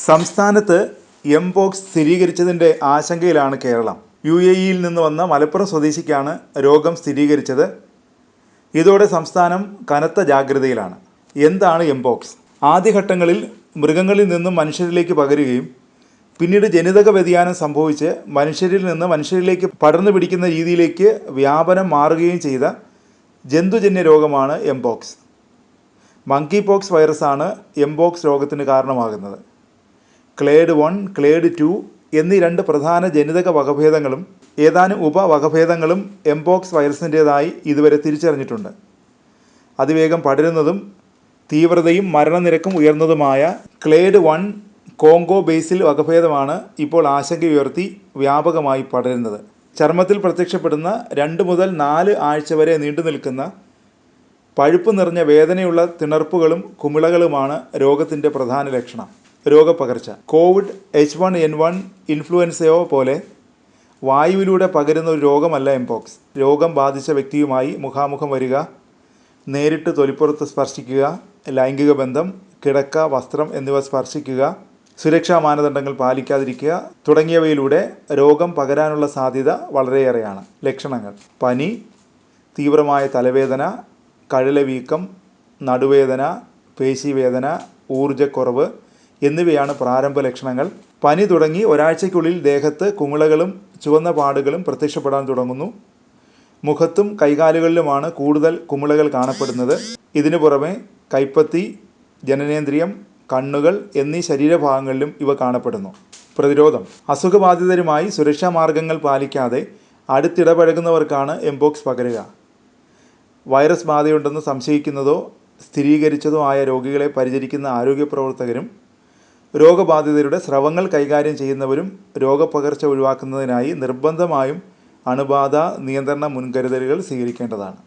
സംസ്ഥാനത്ത് എംപോക്സ് സ്ഥിരീകരിച്ചതിൻ്റെ ആശങ്കയിലാണ് കേരളം. UAE-യിൽ നിന്ന് വന്ന മലപ്പുറം സ്വദേശിക്കാണ് രോഗം സ്ഥിരീകരിച്ചത്. ഇതോടെ സംസ്ഥാനം കനത്ത ജാഗ്രതയിലാണ്. എന്താണ് എംപോക്സ്? ആദ്യഘട്ടങ്ങളിൽ മൃഗങ്ങളിൽ നിന്നും മനുഷ്യരിലേക്ക് പകരുകയും പിന്നീട് ജനിതക വ്യതിയാനം സംഭവിച്ച് മനുഷ്യരിൽ നിന്ന് മനുഷ്യരിലേക്ക് പടർന്നു പിടിക്കുന്ന രീതിയിലേക്ക് വ്യാപനം മാറുകയും ചെയ്ത ജന്തുജന്യ രോഗമാണ് എംപോക്സ്. മങ്കി പോക്സ് വൈറസാണ് എംപോക്സ് രോഗത്തിന് കാരണമാകുന്നത്. ക്ലേഡ് 1, ക്ലേഡ് 2 എന്നീ 2 പ്രധാന ജനിതക വകഭേദങ്ങളും ഏതാനും ഉപവകഭേദങ്ങളും എംപോക്സ് വൈറസിൻ്റേതായി ഇതുവരെ തിരിച്ചറിഞ്ഞിട്ടുണ്ട്. അതിവേഗം പടരുന്നതും തീവ്രതയും മരണനിരക്കും ഉയർന്നതുമായ ക്ലേഡ് 1 കോങ്കോ ബേസിൽ വകഭേദമാണ് ഇപ്പോൾ ആശങ്കയുയർത്തി വ്യാപകമായി പടരുന്നത്. ചർമ്മത്തിൽ പ്രത്യക്ഷപ്പെടുന്ന 2 മുതൽ 4 ആഴ്ച വരെ നീണ്ടു നിൽക്കുന്ന പഴുപ്പ് നിറഞ്ഞ വേദനയുള്ള തിണർപ്പുകളും കുമിളകളുമാണ് രോഗത്തിൻ്റെ പ്രധാന ലക്ഷണം. രോഗപ്പകർച്ച കോവിഡ്, H1N1 ഇൻഫ്ലുവൻസയോ പോലെ വായുവിലൂടെ പകരുന്ന ഒരു രോഗമല്ല എംപോക്സ്. രോഗം ബാധിച്ച വ്യക്തിയുമായി മുഖാമുഖം വരിക, നേരിട്ട് തൊലിപ്പുറത്ത് സ്പർശിക്കുക, ലൈംഗിക ബന്ധം, കിടക്ക, വസ്ത്രം എന്നിവ സ്പർശിക്കുക, സുരക്ഷാ മാനദണ്ഡങ്ങൾ പാലിക്കാതിരിക്കുക തുടങ്ങിയവയിലൂടെ രോഗം പകരാനുള്ള സാധ്യത വളരെയേറെയാണ്. ലക്ഷണങ്ങൾ: പനി, തീവ്രമായ തലവേദന, കഴലവീക്കം, നടുവേദന, പേശിവേദന, ഊർജ്ജക്കുറവ് എന്നിവയാണ് പ്രാരംഭ ലക്ഷണങ്ങൾ. പനി തുടങ്ങി ഒരാഴ്ചയ്ക്കുള്ളിൽ ദേഹത്ത് കുമിളകളും ചുവന്ന പാടുകളും പ്രത്യക്ഷപ്പെടാൻ തുടങ്ങുന്നു. മുഖത്തും കൈകാലുകളിലുമാണ് കൂടുതൽ കുമിളകൾ കാണപ്പെടുന്നത്. ഇതിനു പുറമെ കൈപ്പത്തി, ജനനേന്ദ്രിയം, കണ്ണുകൾ എന്നീ ശരീരഭാഗങ്ങളിലും ഇവ കാണപ്പെടുന്നു. പ്രതിരോധം: അസുഖബാധിതരുമായി സുരക്ഷാ മാർഗങ്ങൾ പാലിക്കാതെ അടുത്തിടപഴകുന്നവർക്കാണ് എംപോക്സ് പകരുക. വൈറസ് ബാധയുണ്ടെന്ന് സംശയിക്കുന്നതോ സ്ഥിരീകരിച്ചതോ ആയ രോഗികളെ പരിചരിക്കുന്ന ആരോഗ്യ പ്രവർത്തകരും രോഗബാധിതരുടെ സ്രവങ്ങൾ കൈകാര്യം ചെയ്യുന്നവരും രോഗപ്പകർച്ച ഒഴിവാക്കുന്നതിനായി നിർബന്ധമായും അണുബാധ നിയന്ത്രണ മുൻകരുതലുകൾ സ്വീകരിക്കേണ്ടതാണ്.